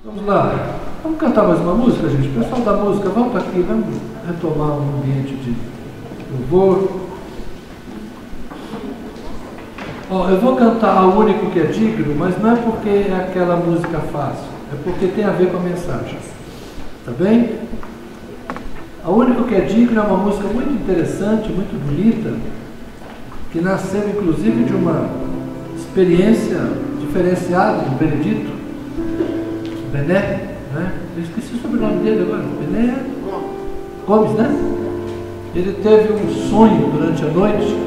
Vamos lá. Vamos cantar mais uma música, gente? Pessoal da música, volta aqui, vamos retomar um ambiente de louvor. Ó, eu vou cantar O Único que é Digno, mas não é porque é aquela música fácil, é porque tem a ver com a mensagem. Tá bem? O Único que é Digno é uma música muito interessante, muito bonita, que nasceu inclusive de uma experiência diferenciada do Benedito Bené, né? Eu esqueci o sobrenome dele agora. Bené Gomes, né? Ele teve um sonho durante a noite.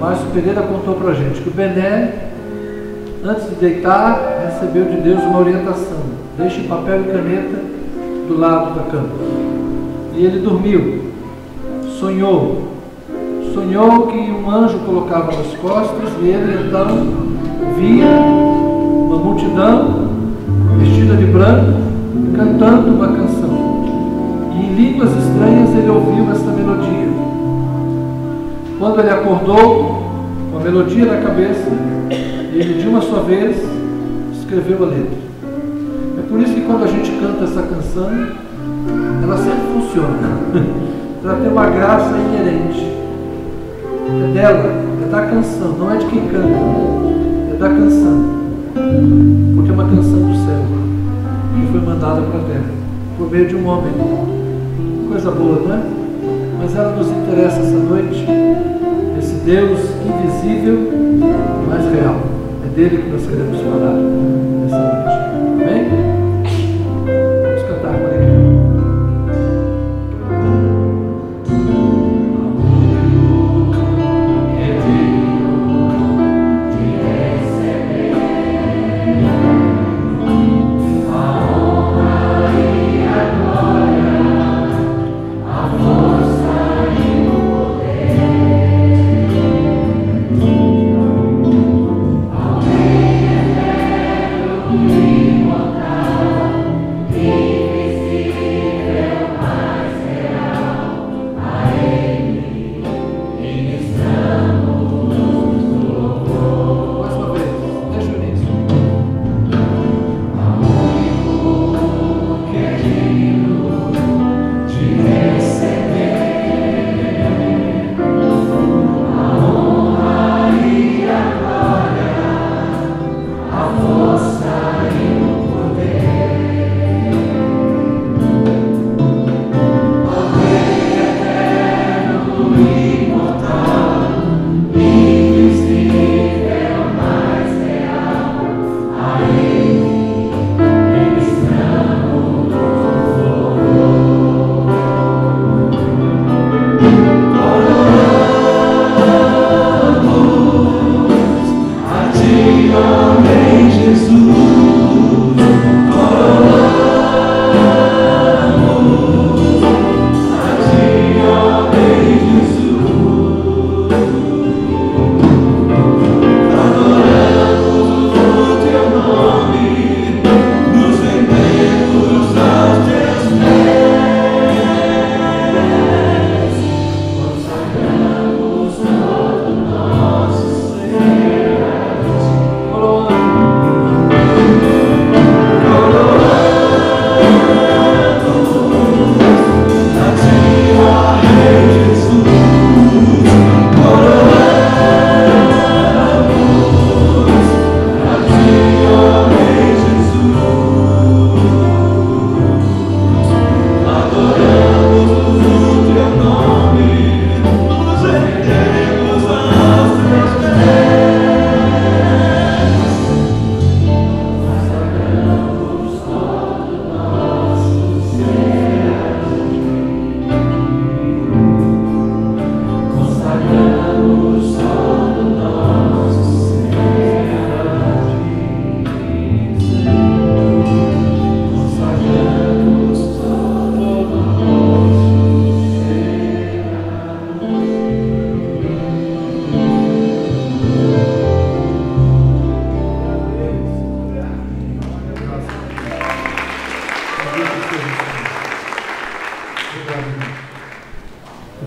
Márcio Pereira contou pra gente que o Bené, antes de deitar, recebeu de Deus uma orientação: deixe papel e caneta do lado da cama. E ele dormiu, sonhou que um anjo colocava nas costas, e ele então via uma multidão vestida de branco cantando uma canção, e em línguas estranhas ele ouviu essa melodia. Quando ele acordou com a melodia na cabeça, ele de uma só vez escreveu a letra. É por isso que quando a gente canta essa canção, ela sempre funciona. Ela tem uma graça inerente. É dela, é da canção, não é de quem canta, é da canção. Porque é uma canção do céu, que foi mandada para a terra, por meio de um homem. Coisa boa, né? Mas ela nos interessa essa noite, esse Deus invisível, mas real. É dele que nós queremos falar nessa noite. Amém? Vamos cantar com ele.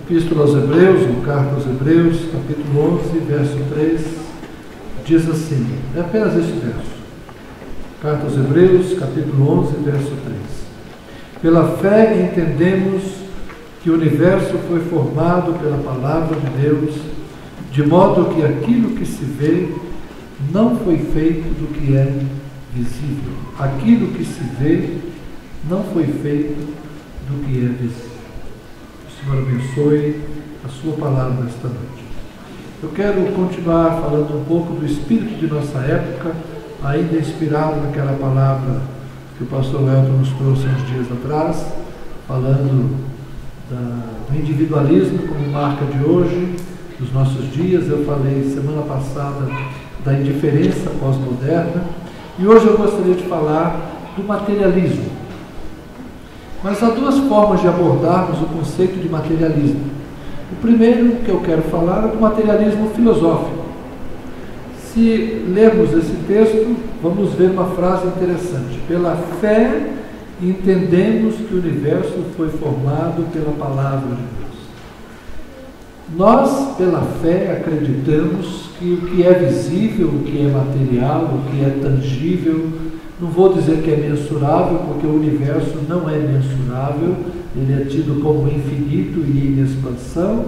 Epístola aos Hebreus, no carta aos Hebreus, capítulo 11, verso 3, diz assim, é apenas este verso: Carta aos Hebreus, capítulo 11, verso 3. Pela fé entendemos que o universo foi formado pela palavra de Deus, de modo que aquilo que se vê não foi feito do que é visível. Aquilo que se vê não foi feito do que é visível. O Senhor abençoe a sua palavra esta noite. Eu quero continuar falando um pouco do espírito de nossa época, ainda inspirado naquela palavra que o pastor Elton nos trouxe uns dias atrás, falando do individualismo como marca de hoje, dos nossos dias. Eu falei semana passada da indiferença pós-moderna e hoje eu gostaria de falar do materialismo. Mas há duas formas de abordarmos o conceito de materialismo. O primeiro que eu quero falar é do materialismo filosófico. Se lermos esse texto, vamos ver uma frase interessante. Pela fé entendemos que o universo foi formado pela palavra de Deus. Nós, pela fé, acreditamos que o que é visível, o que é material, o que é tangível, não vou dizer que é mensurável, porque o universo não é mensurável, ele é tido como infinito e em expansão,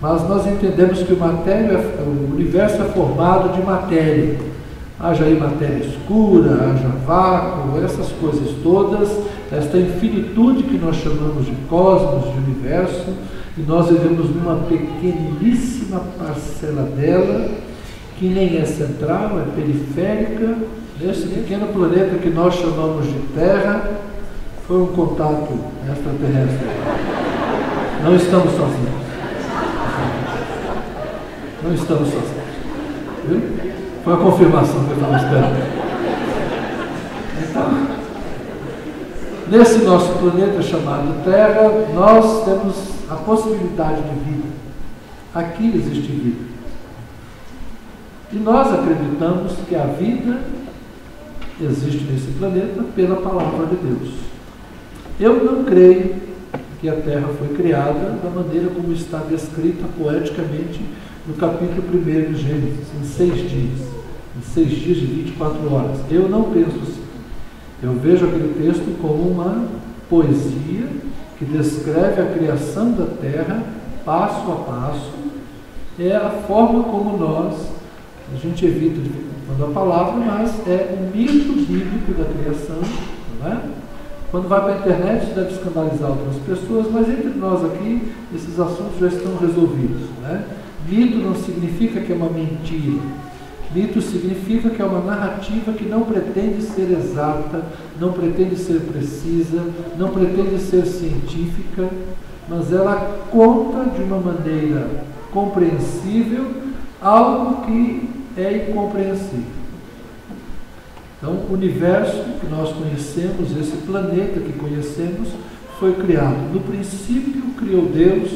mas nós entendemos que o universo é formado de matéria. Haja aí matéria escura, haja vácuo, essas coisas todas, esta infinitude que nós chamamos de cosmos, de universo, e nós vivemos numa pequeníssima parcela dela, que nem é central, é periférica. Nesse pequeno planeta que nós chamamos de Terra, foi um contato extraterrestre. Não estamos sozinhos. Não estamos sozinhos. Viu? Foi a confirmação que eu estava esperando. Então, nesse nosso planeta chamado Terra, nós temos a possibilidade de vida. Aqui existe vida. E nós acreditamos que a vida existe nesse planeta pela palavra de Deus. Eu não creio que a Terra foi criada da maneira como está descrita poeticamente no capítulo 1 de Gênesis, em 6 dias. Em 6 dias de 24 horas. Eu não penso assim. Eu vejo aquele texto como uma poesia que descreve a criação da Terra passo a passo. É a forma como a gente evita falando a palavra, mas é o mito bíblico da criação, não é? Quando vai para a internet, isso deve escandalizar outras pessoas, mas entre nós aqui, esses assuntos já estão resolvidos, não é? Mito não significa que é uma mentira. Mito significa que é uma narrativa que não pretende ser exata, não pretende ser precisa, não pretende ser científica, mas ela conta de uma maneira compreensível algo que é incompreensível. Então, o universo que nós conhecemos, esse planeta que conhecemos, foi criado. No princípio, criou Deus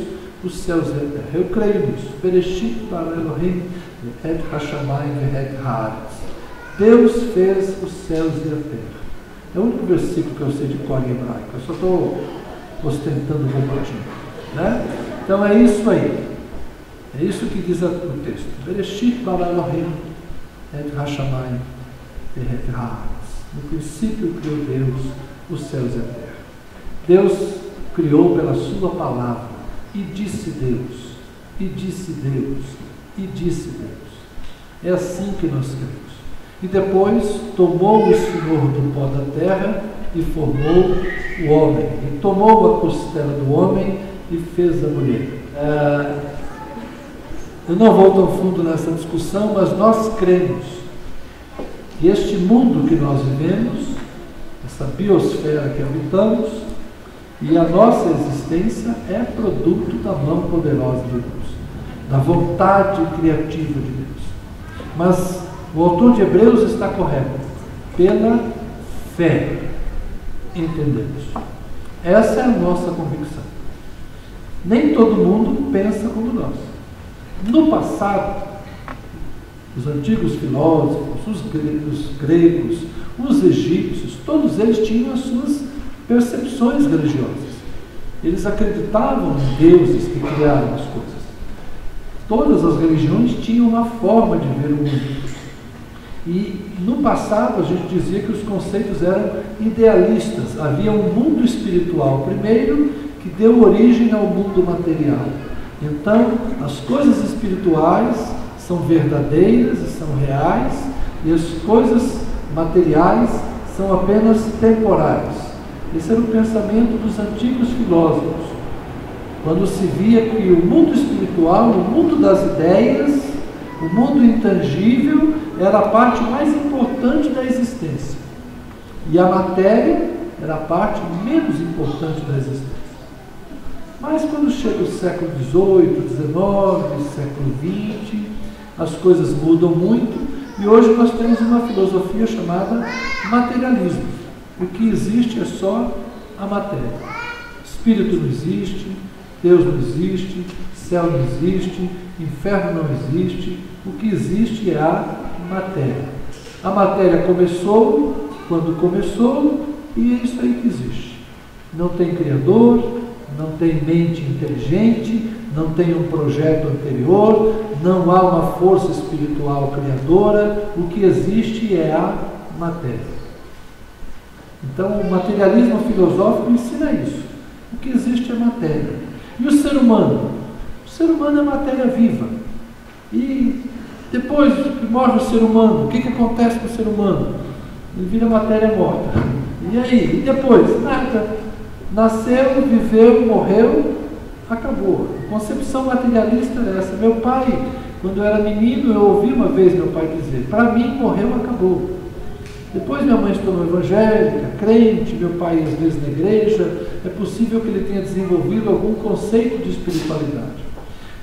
os céus e a terra. Eu creio nisso. Bereshit bara Elohim et hashamayim ve'et haaretz. Deus fez os céus e a terra. É o único versículo que eu sei de cor em hebraico. Eu só estou ostentando um pouquinho, né? Então é isso aí. É isso que diz o texto. Bereshit bara Elohim et hashamayim ve'et haaretz. No princípio criou Deus os céus e a terra. Deus criou pela sua palavra. E disse Deus, e disse Deus, e disse Deus. É assim que nós cremos. E depois tomou o Senhor do pó da terra e formou o homem. E tomou a costela do homem e fez a mulher. Eu não vou tão fundo nessa discussão, mas nós cremos que este mundo que nós vivemos, essa biosfera que habitamos, e a nossa existência é produto da mão poderosa de Deus, da vontade criativa de Deus. Mas o autor de Hebreus está correto. Pela fé entendemos. Essa é a nossa convicção. Nem todo mundo pensa como nós. No passado, os antigos filósofos, os gregos, os egípcios, todos eles tinham as suas percepções religiosas. Eles acreditavam em deuses que criaram as coisas. Todas as religiões tinham uma forma de ver o mundo. E no passado a gente dizia que os conceitos eram idealistas. Havia um mundo espiritual primeiro que deu origem ao mundo material. Então, as coisas espirituais são verdadeiras e são reais, e as coisas materiais são apenas temporais. Esse era o pensamento dos antigos filósofos, quando se via que o mundo espiritual, o mundo das ideias, o mundo intangível, era a parte mais importante da existência, e a matéria era a parte menos importante da existência. Mas quando chega o século XVIII, XIX, século XX, as coisas mudam muito, e hoje nós temos uma filosofia chamada materialismo. O que existe é só a matéria. Espírito não existe, Deus não existe, céu não existe, inferno não existe. O que existe é a matéria. A matéria começou quando começou, e é isso aí que existe. Não tem Criador, não tem mente inteligente, não tem um projeto anterior, não há uma força espiritual criadora. O que existe é a matéria. Então, o materialismo filosófico ensina isso. O que existe é matéria. E o ser humano? O ser humano é matéria viva. E depois que morre o ser humano, o que acontece com o ser humano? Ele vira matéria morta. E aí? E depois? Nada. Nasceu, viveu, morreu, acabou. A concepção materialista é essa. Meu pai, quando eu era menino, eu ouvi uma vez meu pai dizer: para mim, morreu, acabou. Depois minha mãe se tornou evangélica, crente, meu pai às vezes na igreja. É possível que ele tenha desenvolvido algum conceito de espiritualidade.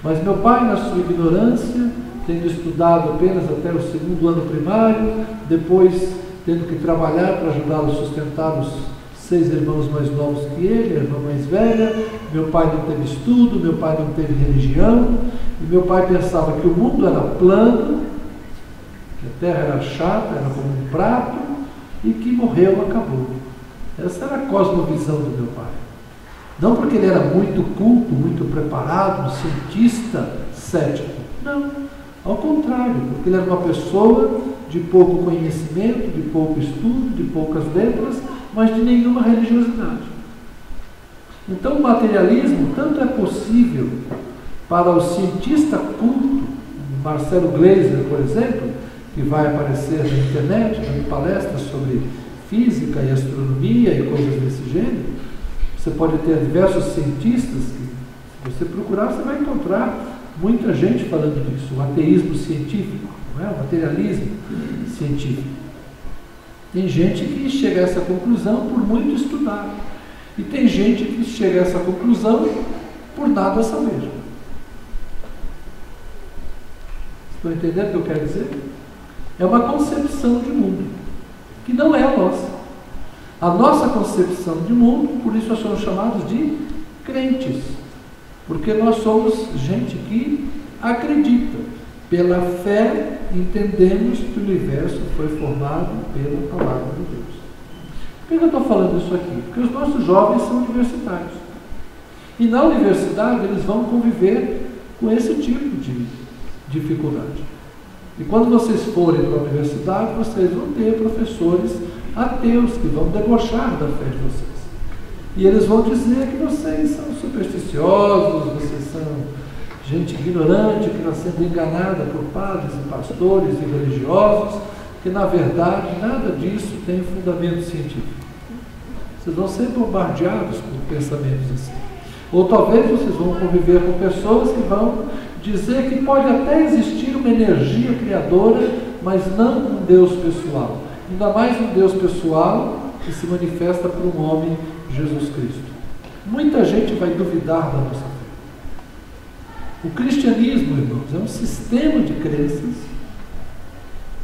Mas meu pai, na sua ignorância, tendo estudado apenas até o 2º ano primário, depois tendo que trabalhar para ajudá-lo a sustentar os 6 irmãos mais novos que ele, a irmã mais velha. Meu pai não teve estudo, meu pai não teve religião, e meu pai pensava que o mundo era plano, que a terra era chata, era como um prato, e que morreu, acabou. Essa era a cosmovisão do meu pai. Não porque ele era muito culto, muito preparado, um cientista cético. Não, ao contrário, porque ele era uma pessoa de pouco conhecimento, de pouco estudo, de poucas letras, mas de nenhuma religiosidade. Então o materialismo tanto é possível para o cientista culto, Marcelo Gleiser, por exemplo, que vai aparecer na internet, dando palestras sobre física e astronomia e coisas desse gênero. Você pode ter diversos cientistas que, se você procurar, você vai encontrar muita gente falando disso. O ateísmo científico, não é? O materialismo científico. Tem gente que chega a essa conclusão por muito estudar. E tem gente que chega a essa conclusão por nada saber. Estão entendendo o que eu quero dizer? É uma concepção de mundo, que não é a nossa. A nossa concepção de mundo, por isso nós somos chamados de crentes. Porque nós somos gente que acredita. Pela fé, entendemos que o universo foi formado pela palavra de Deus. Por que eu estou falando isso aqui? Porque os nossos jovens são universitários. E na universidade eles vão conviver com esse tipo de dificuldade. E quando vocês forem para a universidade, vocês vão ter professores ateus que vão debochar da fé de vocês. E eles vão dizer que vocês são supersticiosos, vocês são gente ignorante que está sendo enganada por padres e pastores e religiosos, que na verdade nada disso tem fundamento científico. Vocês vão ser bombardeados por pensamentos assim. Ou talvez vocês vão conviver com pessoas que vão dizer que pode até existir uma energia criadora, mas não um Deus pessoal. Ainda mais um Deus pessoal que se manifesta por um homem, Jesus Cristo. Muita gente vai duvidar da nossa fé. O cristianismo, irmãos, é um sistema de crenças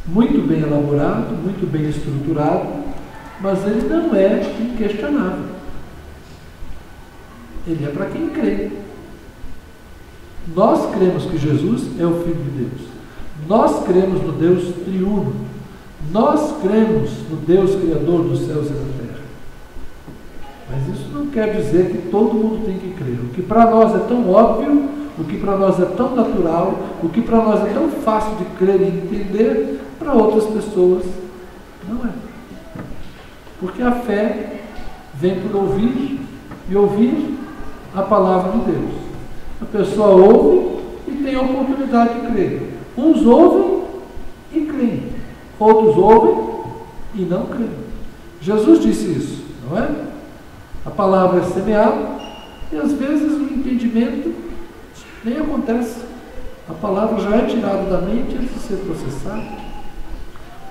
muito bem elaborado, muito bem estruturado, mas ele não é inquestionável. Ele é para quem crê. Nós cremos que Jesus é o Filho de Deus. Nós cremos no Deus triuno. Nós cremos no Deus Criador dos céus e da terra. Mas isso não quer dizer que todo mundo tem que crer. O que para nós é tão óbvio, o que para nós é tão natural, o que para nós é tão fácil de crer e entender, para outras pessoas não é. Porque a fé vem por ouvir e ouvir a palavra de Deus. A pessoa ouve e tem a oportunidade de crer. Uns ouvem e creem, outros ouvem e não creem. Jesus disse isso, não é? A palavra é semeada e às vezes o entendimento nem acontece. A palavra já é tirada da mente antes de ser processada.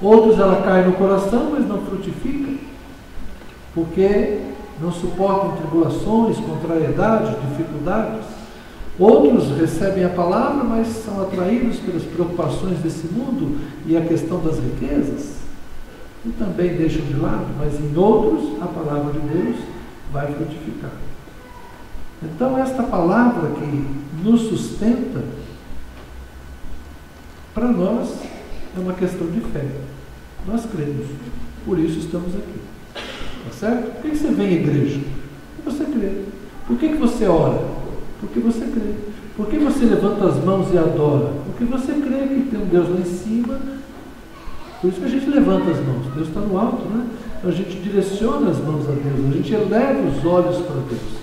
Outros ela cai no coração, mas não frutifica, porque não suportam tribulações, contrariedades, dificuldades. Outros recebem a palavra, mas são atraídos pelas preocupações desse mundo e a questão das riquezas, e também deixam de lado, mas em outros a palavra de Deus vai frutificar. Então esta palavra que nos sustenta, para nós é uma questão de fé. Nós cremos, por isso estamos aqui. Tá certo? Por que você vem à igreja? Porque você crê. Por que você ora? Porque você crê. Por que você levanta as mãos e adora? Porque você crê que tem um Deus lá em cima. Por isso que a gente levanta as mãos. Deus está no alto, né? A gente direciona as mãos a Deus. A gente eleva os olhos para Deus.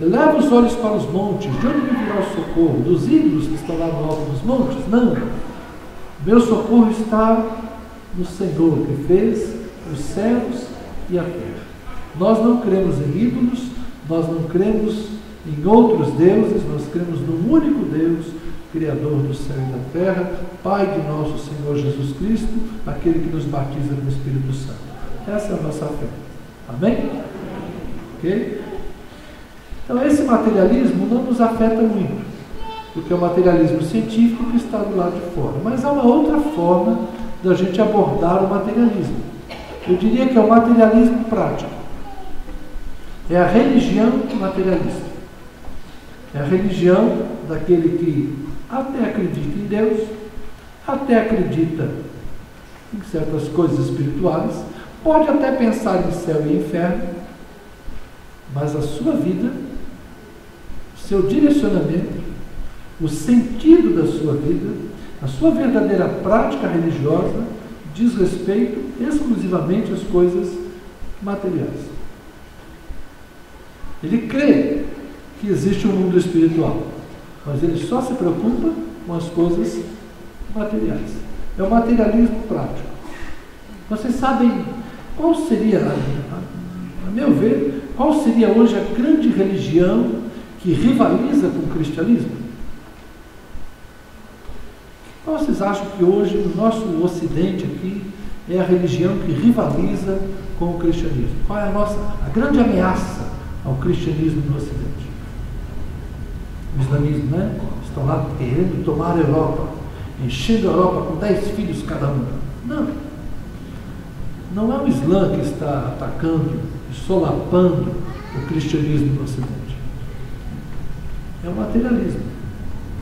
Eleva os olhos para os montes. De onde me virá o socorro? Dos ídolos que estão lá no alto dos montes? Não. Meu socorro está no Senhor, que fez os céus e a terra. Nós não cremos em ídolos, nós não cremos em outros deuses, nós cremos no único Deus, Criador do céu e da terra, Pai de nosso Senhor Jesus Cristo, aquele que nos batiza no Espírito Santo. Essa é a nossa fé. Amém? Ok? Então esse materialismo não nos afeta muito, porque é o materialismo científico que está do lado de fora. Mas há uma outra forma da gente abordar o materialismo. Eu diria que é o materialismo prático. É a religião materialista. É a religião daquele que até acredita em Deus, até acredita em certas coisas espirituais, pode até pensar em céu e inferno, mas a sua vida, seu direcionamento, o sentido da sua vida, a sua verdadeira prática religiosa diz respeito exclusivamente às coisas materiais. Ele crê que existe um mundo espiritual, mas ele só se preocupa com as coisas materiais. É o materialismo prático. Vocês sabem qual seria, a meu ver, qual seria hoje a grande religião que rivaliza com o cristianismo? Qual vocês acham que hoje, no nosso ocidente aqui, é a religião que rivaliza com o cristianismo? Qual é a grande ameaça ao cristianismo no ocidente? O islamismo, né? Estão lá querendo tomar a Europa, enchendo a Europa com 10 filhos cada um. Não. Não é o Islã que está atacando e solapando o cristianismo no ocidente. É o materialismo,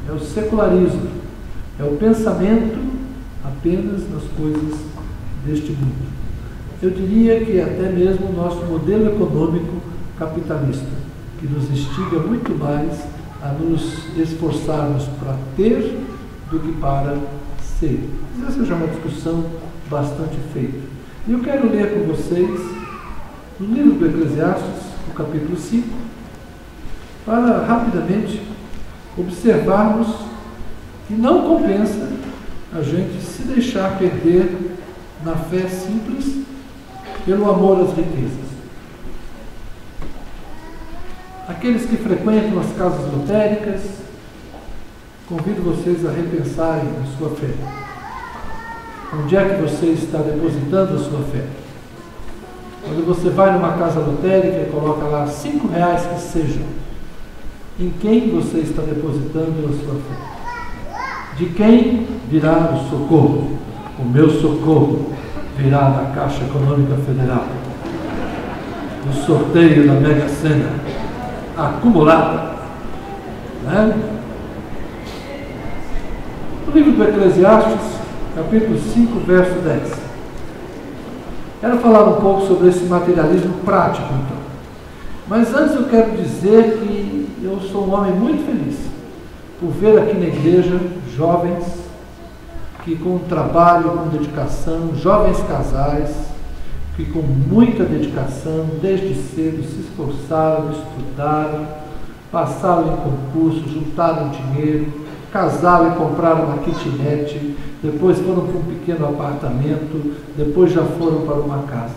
é o secularismo, é o pensamento apenas nas coisas deste mundo. Eu diria que até mesmo o nosso modelo econômico capitalista, que nos instiga muito mais a nos esforçarmos para ter do que para ser. Essa já é uma discussão bastante feita. E eu quero ler com vocês no livro do Eclesiastes, no capítulo 5, para rapidamente observarmos que não compensa a gente se deixar perder na fé simples pelo amor às riquezas. Aqueles que frequentam as casas lotéricas, convido vocês a repensarem a sua fé. Onde é que você está depositando a sua fé? Quando você vai numa casa lotérica e coloca lá R$5 que sejam, em quem você está depositando a sua fé? De quem virá o socorro? O meu socorro virá da Caixa Econômica Federal, do sorteio da Mega Sena acumulada, né? No livro do Eclesiastes, capítulo 5, verso 10. Quero falar um pouco sobre esse materialismo prático, então. Mas antes eu quero dizer que eu sou um homem muito feliz, por ver aqui na igreja jovens que com trabalho, com dedicação, jovens casais, que com muita dedicação, desde cedo, se esforçaram, estudaram, passaram em concurso, juntaram dinheiro, casaram e compraram uma kitnet, depois foram para um pequeno apartamento, depois já foram para uma casa.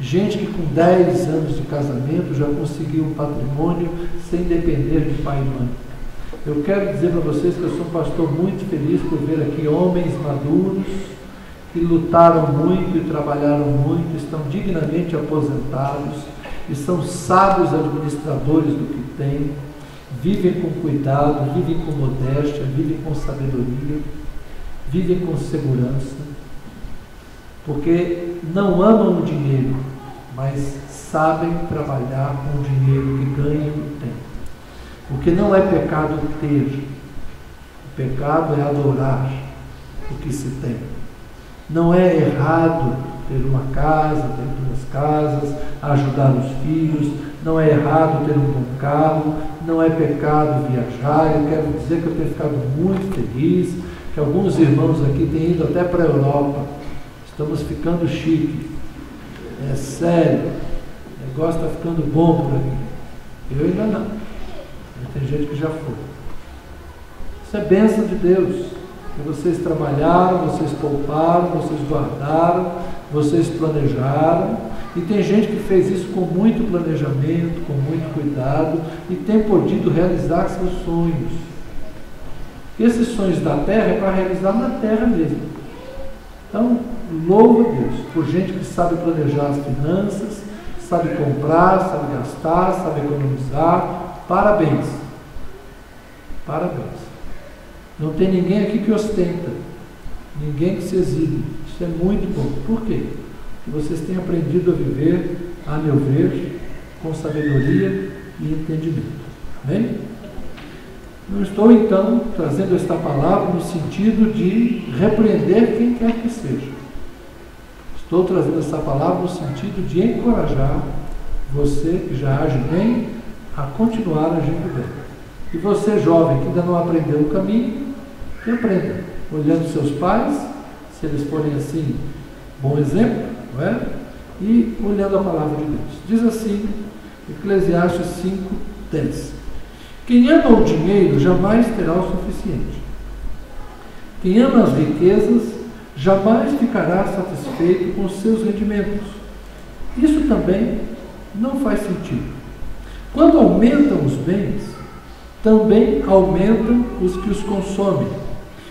Gente que com 10 anos de casamento já conseguiu um patrimônio sem depender de pai e mãe. Eu quero dizer para vocês que eu sou um pastor muito feliz por ver aqui homens maduros que lutaram muito e trabalharam muito, estão dignamente aposentados e são sábios administradores do que têm, vivem com cuidado, vivem com modéstia, vivem com sabedoria, vivem com segurança, porque não amam o dinheiro, mas sabem trabalhar com o dinheiro que ganham e têm. Porque não é pecado ter, o pecado é adorar o que se tem. Não é errado ter uma casa, ter 2 casas, ajudar os filhos, não é errado ter um bom carro, não é pecado viajar. Eu quero dizer que eu tenho ficado muito feliz, que alguns irmãos aqui têm ido até para a Europa. Estamos ficando chique. É sério, o negócio está ficando bom por aqui. Eu ainda não. Tem gente que já foi. Isso é bênção de Deus. Que vocês trabalharam, vocês pouparam, vocês guardaram, vocês planejaram. E tem gente que fez isso com muito planejamento, com muito cuidado e tem podido realizar seus sonhos. Esses sonhos da terra é para realizar na terra mesmo. Então, louvo a Deus por gente que sabe planejar as finanças, sabe comprar, sabe gastar, sabe economizar. Parabéns. Parabéns. Não tem ninguém aqui que ostenta, ninguém que se exibe. Isso é muito bom. Por quê? Porque vocês têm aprendido a viver, a meu ver, com sabedoria e entendimento. Amém? Não estou, então, trazendo esta palavra no sentido de repreender quem quer que seja. Estou trazendo essa palavra no sentido de encorajar você que já age bem a continuar agindo bem. E você, jovem, que ainda não aprendeu o caminho, que aprenda, olhando seus pais, se eles forem assim, bom exemplo, não é? E olhando a palavra de Deus. Diz assim, Eclesiastes 5:10. Quem ama o dinheiro jamais terá o suficiente. Quem ama as riquezas jamais ficará satisfeito com os seus rendimentos. Isso também não faz sentido. Quando aumentam os bens, também aumentam os que os consomem.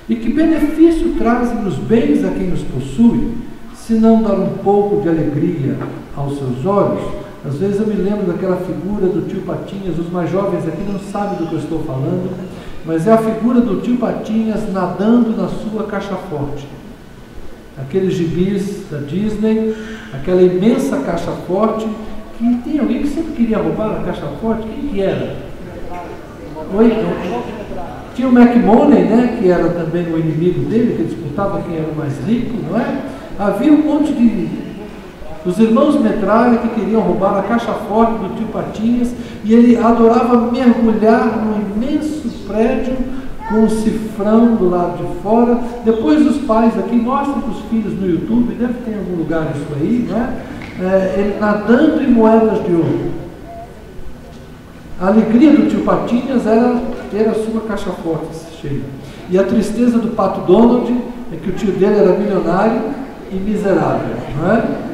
E que benefício trazem os bens a quem os possui, se não dar um pouco de alegria aos seus olhos? Às vezes eu me lembro daquela figura do tio Patinhas. Os mais jovens aqui não sabem do que eu estou falando, mas é a figura do tio Patinhas nadando na sua caixa forte. Aqueles gibis da Disney, aquela imensa caixa forte, que tem alguém que sempre queria roubar a caixa forte. Quem que era? Oi? Tinha o McMoney, né, que era também o inimigo dele, que disputava quem era o mais rico, não é? Havia um monte de... Os irmãos Metralha que queriam roubar a caixa forte do tio Patinhas, e ele adorava mergulhar num imenso prédio com um cifrão do lado de fora. Depois os pais aqui mostram para os filhos no YouTube, deve ter em algum lugar isso aí, não é? Ele nadando em moedas de ouro. A alegria do tio Patinhas era ter a sua caixa forte cheia. E a tristeza do Pato Donald é que o tio dele era milionário e miserável, não é?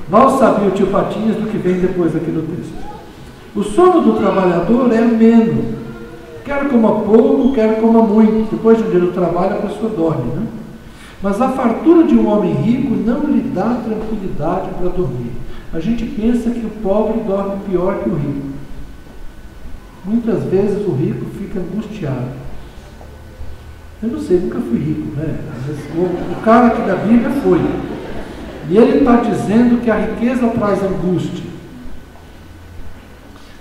Mal sabia o tio Patinhas do que vem depois aqui no texto. O sono do trabalhador é ameno. Quer coma pouco, quer coma muito. Depois de um dia do trabalho, a pessoa dorme, né? Mas a fartura de um homem rico não lhe dá tranquilidade para dormir. A gente pensa que o pobre dorme pior que o rico. Muitas vezes o rico fica angustiado. Eu não sei, nunca fui rico, né? O cara aqui da Bíblia foi. E ele está dizendo que a riqueza traz angústia.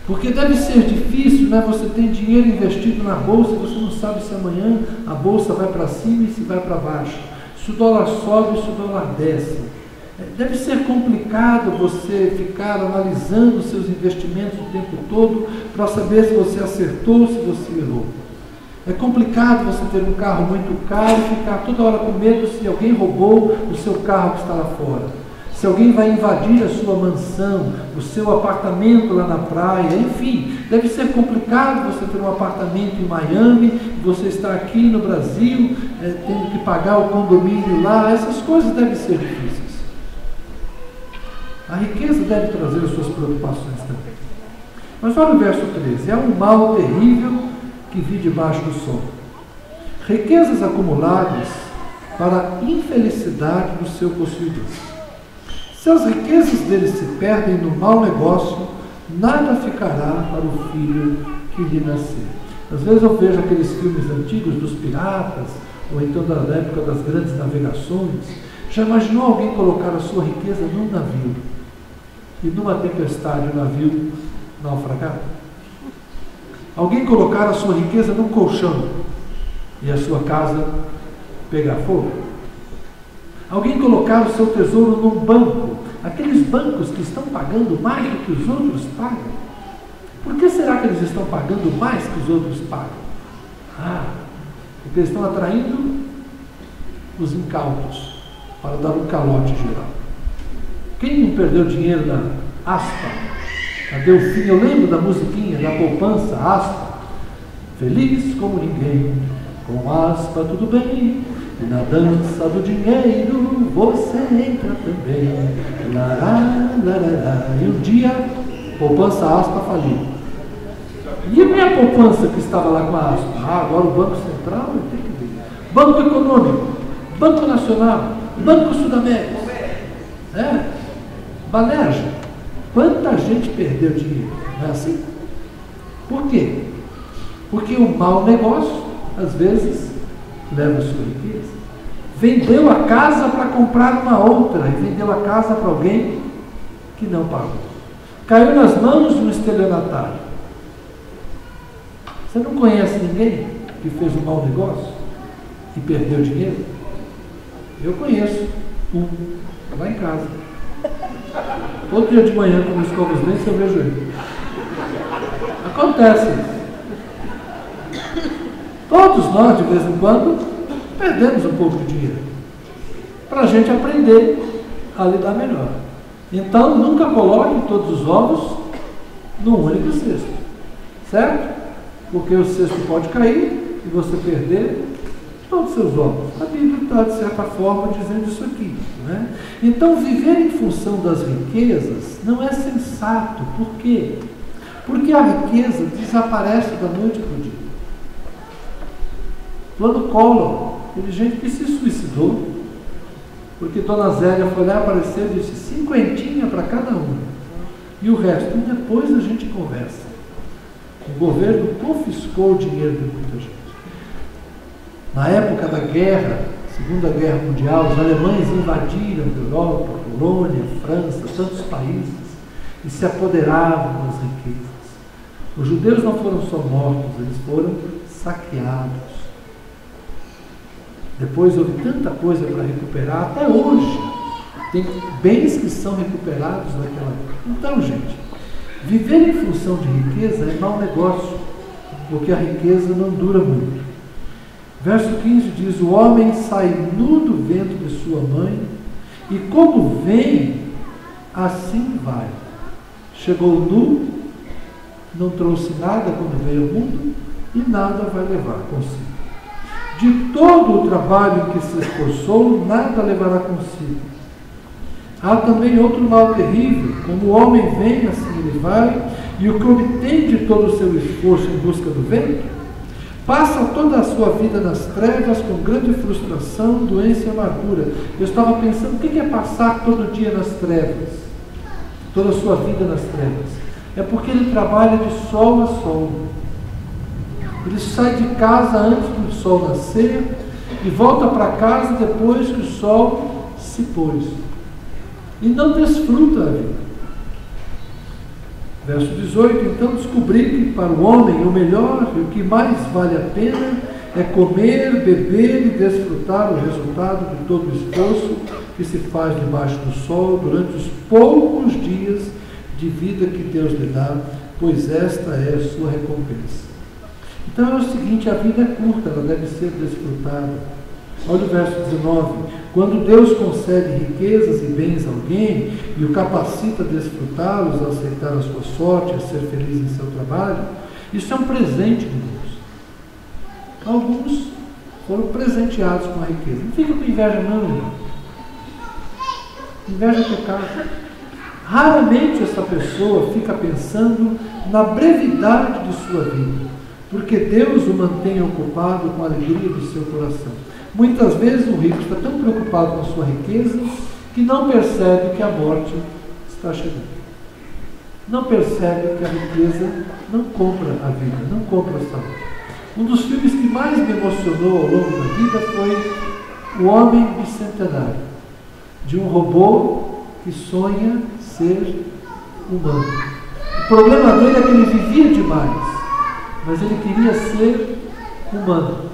Porque deve ser difícil, né? Você tem dinheiro investido na bolsa, você não sabe se amanhã a bolsa vai para cima e se vai para baixo. Se o dólar sobe, se o dólar desce. Deve ser complicado você ficar analisando seus investimentos o tempo todo para saber se você acertou ou se você errou. É complicado você ter um carro muito caro e ficar toda hora com medo se alguém roubou o seu carro que está lá fora. Se alguém vai invadir a sua mansão, o seu apartamento lá na praia, enfim, deve ser complicado você ter um apartamento em Miami, você está aqui no Brasil, tendo que pagar o condomínio lá, essas coisas devem ser difíceis. A riqueza deve trazer as suas preocupações também. Mas olha o verso 13, é um mal terrível que vi debaixo do sol. Riquezas acumuladas para a infelicidade do seu possuidor. Se as riquezas dele se perdem no mau negócio, nada ficará para o filho que lhe nascer. Às vezes eu vejo aqueles filmes antigos dos piratas, ou então da época das grandes navegações. Já imaginou alguém colocar a sua riqueza num navio e numa tempestade o navio naufragar? Alguém colocar a sua riqueza num colchão e a sua casa pegar fogo? Alguém colocar o seu tesouro num banco, aqueles bancos que estão pagando mais do que os outros pagam? Por que será que eles estão pagando mais que os outros pagam? Porque eles estão atraindo os incautos para dar um calote geral. Quem não perdeu dinheiro na aspa, na Delfim? Eu lembro da musiquinha da poupança, aspa. Feliz como ninguém, com aspa tudo bem. E na dança do dinheiro você entra também. Lará, larará. E um dia, poupança aspa faliu. E a minha poupança que estava lá com a aspa? Agora o Banco Central tem que ver. Banco Econômico, Banco Nacional, Banco Sudamérica. Balerja. Quanta gente perdeu dinheiro? Não é assim? Por quê? Porque o mau negócio, às vezes, leva a sua riqueza. Vendeu a casa para comprar uma outra, e vendeu a casa para alguém que não pagou. Caiu nas mãos de um estelionatário. Você não conhece ninguém que fez um mau negócio e perdeu dinheiro? Eu conheço um, lá em casa. Todo dia de manhã, quando eu escovo os dentes, eu vejo ele. Acontece isso. Todos nós, de vez em quando, perdemos um pouco de dinheiro, para a gente aprender a lidar melhor. Então, nunca coloque todos os ovos num único cesto, certo? Porque o cesto pode cair e você perder todos os seus ovos. A Bíblia está, de certa forma, dizendo isso aqui, né? Então, viver em função das riquezas não é sensato. Por quê? Porque a riqueza desaparece da noite para o dia. Plano Collor, teve gente que se suicidou, porque Dona Zélia foi lá, apareceu e disse 50 para cada um. E o resto, depois a gente conversa. O governo confiscou o dinheiro de muita gente. Na época da guerra, Segunda Guerra Mundial, os alemães invadiram a Europa, a Polônia, a França, tantos países, e se apoderavam das riquezas. Os judeus não foram só mortos, eles foram saqueados. Depois houve tanta coisa para recuperar, até hoje tem bens que são recuperados naquela época. Então, gente, viver em função de riqueza é mau negócio, porque a riqueza não dura muito. Verso 15 diz: o homem sai nu do ventre de sua mãe, e como vem, assim vai. Chegou nu, não trouxe nada quando veio ao mundo, e nada vai levar consigo. De todo o trabalho em que se esforçou, nada levará consigo. Há também outro mal terrível: como o homem vem, assim ele vai, e o que obtém de todo o seu esforço em busca do vento, passa toda a sua vida nas trevas, com grande frustração, doença e amargura. Eu estava pensando, o que é passar todo dia nas trevas? Toda a sua vida nas trevas? É porque ele trabalha de sol a sol. Ele sai de casa antes do sol nascer e volta para casa depois que o sol se pôs. E não desfruta a vida. Verso 18: então descobri que para o homem o melhor e o que mais vale a pena é comer, beber e desfrutar o resultado de todo o esforço que se faz debaixo do sol durante os poucos dias de vida que Deus lhe dá, pois esta é a sua recompensa. Então é o seguinte, a vida é curta, ela deve ser desfrutada. Olha o verso 19. Quando Deus concede riquezas e bens a alguém e o capacita a desfrutá-los, a aceitar a sua sorte, a ser feliz em seu trabalho, isso é um presente de Deus. Alguns foram presenteados com a riqueza. Não fica com inveja não, irmão. Inveja é pecado. Raramente essa pessoa fica pensando na brevidade de sua vida, porque Deus o mantém ocupado com a alegria do seu coração. Muitas vezes o rico está tão preocupado com a sua riqueza que não percebe que a morte está chegando. Não percebe que a riqueza não compra a vida, não compra a saúde. Um dos filmes que mais me emocionou ao longo da vida foi O Homem Bicentenário, de um robô que sonha ser humano. O problema dele é que ele vivia demais, mas ele queria ser humano.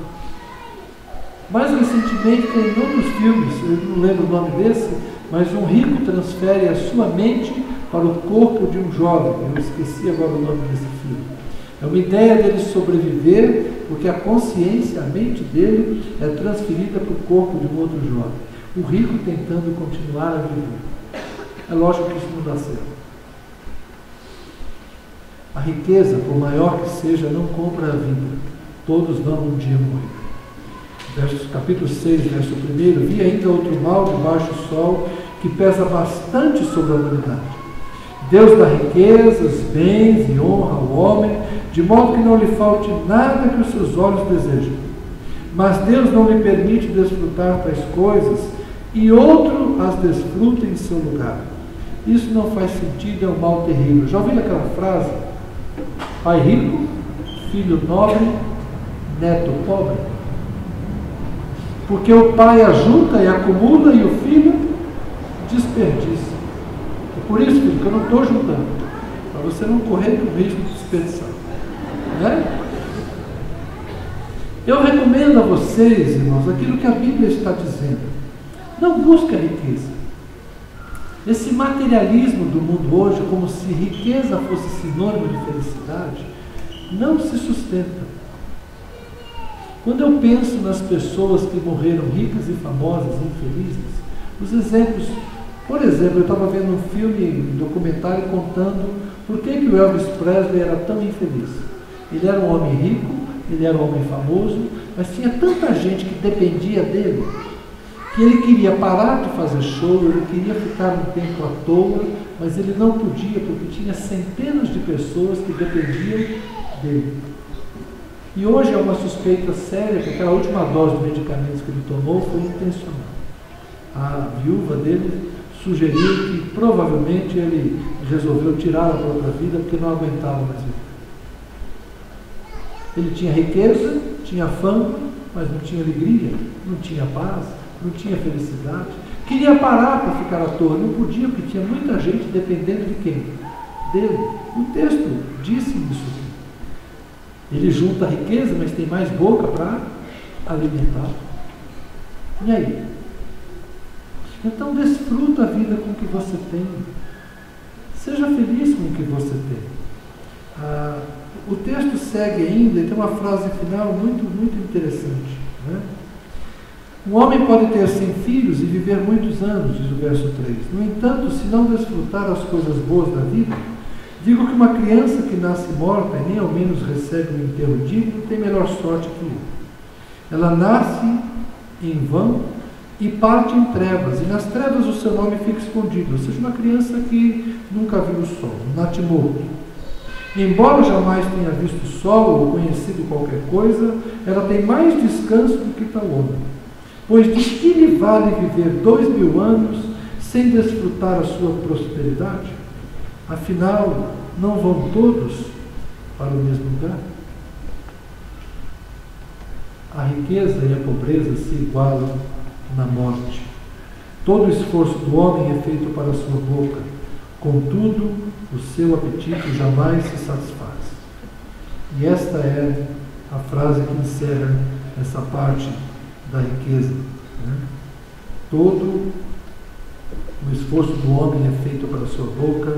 Mais recentemente tem em um dos filmes, eu não lembro o nome desse, mas um rico transfere a sua mente para o corpo de um jovem. Eu esqueci agora o nome desse filme. É uma ideia dele sobreviver, porque a consciência, a mente dele é transferida para o corpo de um outro jovem. O rico tentando continuar a viver. É lógico que isso não dá certo. A riqueza, por maior que seja, não compra a vida. Todos vão um dia morrer. Capítulo 6, verso 1. Vi ainda outro mal debaixo do sol, que pesa bastante sobre a humanidade. Deus dá riquezas, bens e honra ao homem, de modo que não lhe falte nada que os seus olhos desejam. Mas Deus não lhe permite desfrutar tais coisas, e outro as desfruta em seu lugar. Isso não faz sentido, é um mal terrível. Já ouviram aquela frase? Pai rico, filho nobre, neto pobre. Porque o pai ajunta e acumula e o filho desperdiça. É por isso, filho, que eu não estou juntando, para você não correr o risco de desperdiçar. Né? Eu recomendo a vocês, irmãos, aquilo que a Bíblia está dizendo. Não busca riqueza. Esse materialismo do mundo hoje, como se riqueza fosse sinônimo de felicidade, não se sustenta. Quando eu penso nas pessoas que morreram ricas e famosas, infelizes, os exemplos, por exemplo, eu estava vendo um filme, um documentário contando por que o Elvis Presley era tão infeliz. Ele era um homem rico, ele era um homem famoso, mas tinha tanta gente que dependia dele, que ele queria parar de fazer show, ele queria ficar um tempo à toa, mas ele não podia, porque tinha centenas de pessoas que dependiam dele. E hoje é uma suspeita séria que aquela última dose de medicamentos que ele tomou foi intencional. A viúva dele sugeriu que provavelmente ele resolveu tirar a própria vida porque não aguentava mais viver. Ele tinha riqueza, tinha fama, mas não tinha alegria, não tinha paz, não tinha felicidade. Queria parar para ficar à toa, não podia, porque tinha muita gente dependendo de quem? Dele. O texto disse isso aqui. Ele junta a riqueza, mas tem mais boca para alimentar. E aí? Então desfruta a vida com o que você tem. Seja feliz com o que você tem. O texto segue ainda e tem uma frase final muito, muito interessante. Né? Um homem pode ter 100 filhos e viver muitos anos, diz o verso 3. No entanto, se não desfrutar as coisas boas da vida, digo que uma criança que nasce morta e nem ao menos recebe um enterro digno tem melhor sorte que ele. Ela nasce em vão e parte em trevas, e nas trevas o seu nome fica escondido. Ou seja, uma criança que nunca viu o sol, um natimorto. Embora jamais tenha visto o sol ou conhecido qualquer coisa, ela tem mais descanso do que tal homem. Pois de que lhe vale viver 2000 anos sem desfrutar a sua prosperidade? Afinal, não vão todos para o mesmo lugar? A riqueza e a pobreza se igualam na morte. Todo o esforço do homem é feito para a sua boca, contudo, o seu apetite jamais se satisfaz. E esta é a frase que encerra essa parte da riqueza. Né? Todo o esforço do homem é feito para a sua boca,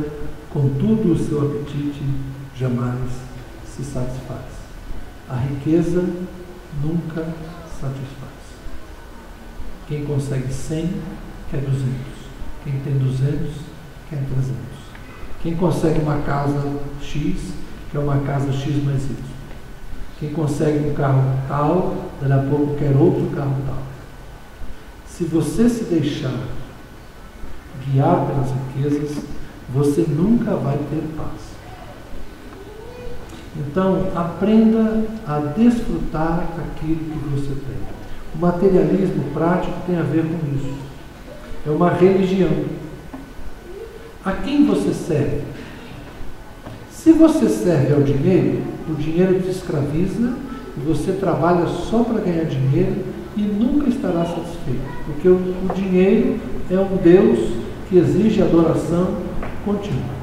contudo o seu apetite jamais se satisfaz. A riqueza nunca satisfaz. Quem consegue 100 quer 200. Quem tem 200 quer 300. Quem consegue uma casa X quer uma casa X mais Y. Quem consegue um carro tal, daqui a pouco quer outro carro tal. Se você se deixar guiar pelas riquezas, você nunca vai ter paz. Então, aprenda a desfrutar aquilo que você tem. O materialismo prático tem a ver com isso. É uma religião. A quem você serve? Se você serve ao dinheiro, o dinheiro te escraviza e você trabalha só para ganhar dinheiro e nunca estará satisfeito. Porque o dinheiro é um Deus que exige adoração contínua.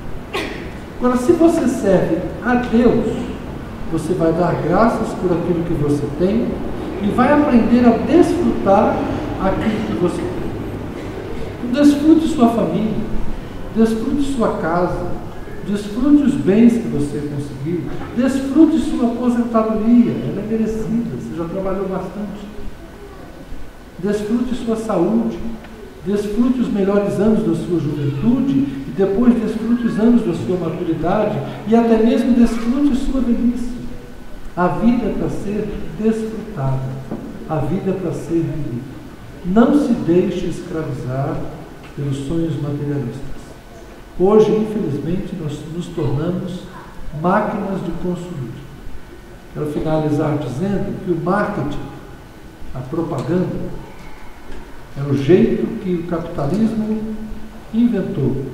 Agora, se você serve a Deus, você vai dar graças por aquilo que você tem e vai aprender a desfrutar aquilo que você tem. Desfrute sua família, desfrute sua casa, desfrute os bens que você conseguiu, desfrute sua aposentadoria, ela é merecida, você já trabalhou bastante. Desfrute sua saúde, desfrute os melhores anos da sua juventude e depois desfrute os anos da sua maturidade e até mesmo desfrute sua velhice. A vida é para ser desfrutada, a vida é para ser vivida. Não se deixe escravizar pelos sonhos materialistas. Hoje, infelizmente, nós nos tornamos máquinas de consumir. Quero finalizar dizendo que o marketing, a propaganda, é o jeito que o capitalismo inventou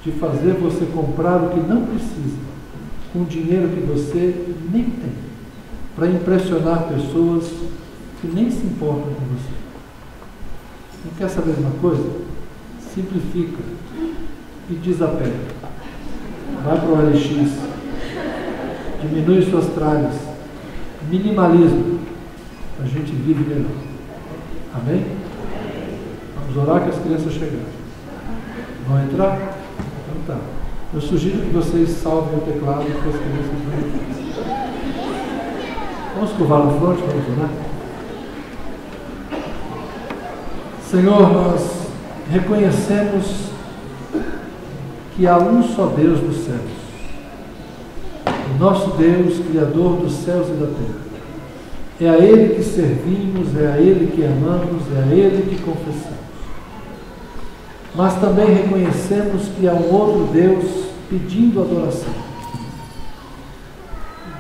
de fazer você comprar o que não precisa, com dinheiro que você nem tem, para impressionar pessoas que nem se importam com você. Não quer saber de uma coisa? Simplifica e desapega. Vai para o LX, diminui suas tralhas, minimalismo, a gente vive melhor. Amém? Vamos orar que as crianças chegaram. Vão entrar? Então tá. Eu sugiro que vocês salvem o teclado para as crianças vão entrar. Vamos curvar no fronte, vamos orar? Senhor, nós reconhecemos que há um só Deus dos céus. O nosso Deus, Criador dos céus e da terra. É a Ele que servimos, é a Ele que amamos, é a Ele que confessamos. Mas também reconhecemos que há um outro Deus pedindo adoração.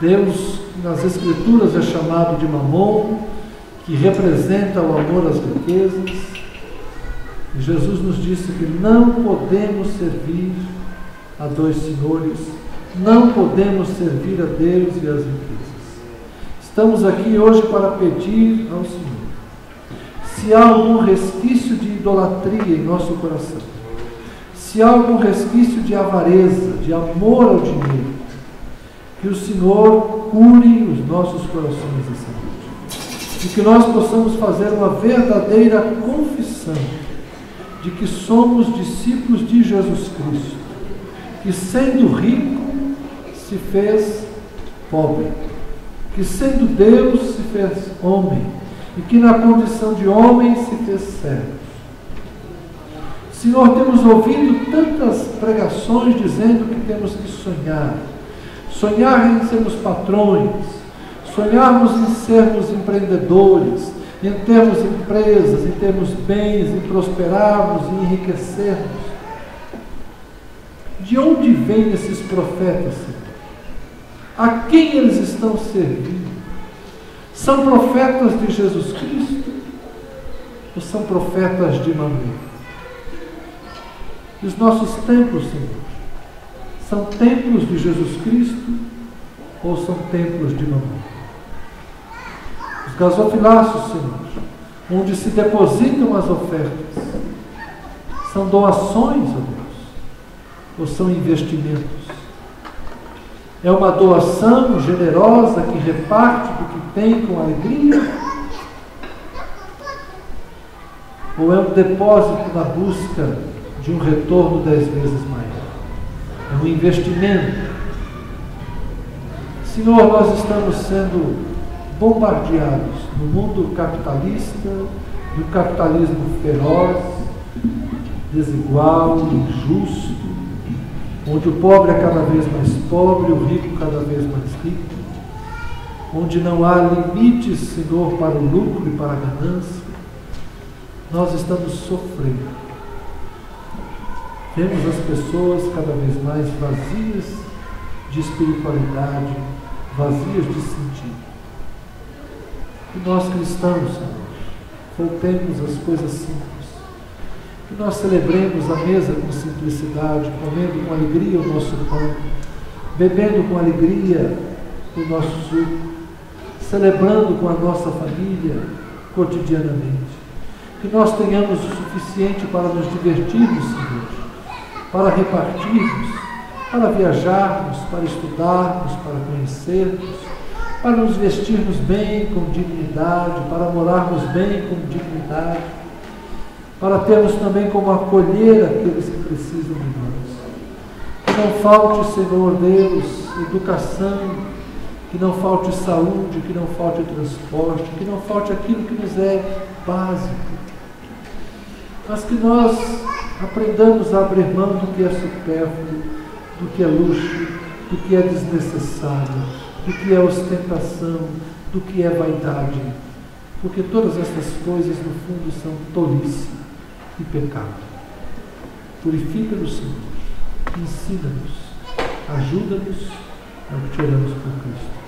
Deus, nas Escrituras, é chamado de Mamon, que representa o amor às riquezas. E Jesus nos disse que não podemos servir a dois senhores, não podemos servir a Deus e às riquezas. Estamos aqui hoje para pedir ao Senhor, se há algum resquício de idolatria em nosso coração, se há algum resquício de avareza, de amor ao dinheiro, que o Senhor cure os nossos corações dessa noite, e que nós possamos fazer uma verdadeira confissão de que somos discípulos de Jesus Cristo, que sendo rico se fez pobre, que sendo Deus se fez homem, e que na condição de homem se fez servo. Senhor, temos ouvido tantas pregações dizendo que temos que sonhar em sermos patrões, sonharmos em sermos empreendedores, em termos empresas, em termos bens, em prosperarmos, em enriquecermos. De onde vêm esses profetas, Senhor? A quem eles estão servindo? São profetas de Jesus Cristo ou são profetas de Mamon? E os nossos templos, Senhor, são templos de Jesus Cristo ou são templos de Mamon? Os gasofilácios, Senhor, onde se depositam as ofertas, são doações, ó Deus, ou são investimentos? É uma doação generosa que reparte do que tem com alegria? Ou é um depósito na busca de um retorno 10 vezes maior? É um investimento. Senhor, nós estamos sendo bombardeados no mundo capitalista, do capitalismo feroz, desigual, injusto, onde o pobre é cada vez mais pobre, o rico cada vez mais rico, onde não há limites, Senhor, para o lucro e para a ganância. Nós estamos sofrendo. Vemos as pessoas cada vez mais vazias de espiritualidade, vazias de sentido. E nós cristãos, Senhor, voltemos às coisas simples. Que nós celebremos a mesa com simplicidade, comendo com alegria o nosso pão, bebendo com alegria o nosso suco, celebrando com a nossa família cotidianamente. Que nós tenhamos o suficiente para nos divertirmos, Senhor, para repartirmos, para viajarmos, para estudarmos, para conhecermos, para nos vestirmos bem com dignidade, para morarmos bem com dignidade, para termos também como acolher aqueles que precisam de nós. Que não falte, Senhor Deus, educação, que não falte saúde, que não falte transporte, que não falte aquilo que nos é básico, mas que nós aprendamos a abrir mão do que é supérfluo, do que é luxo, do que é desnecessário, do que é ostentação, do que é vaidade, porque todas essas coisas no fundo são tolice e pecado. Purifica-nos, Senhor, ensina-nos, ajuda-nos, é o que te oramos por Cristo.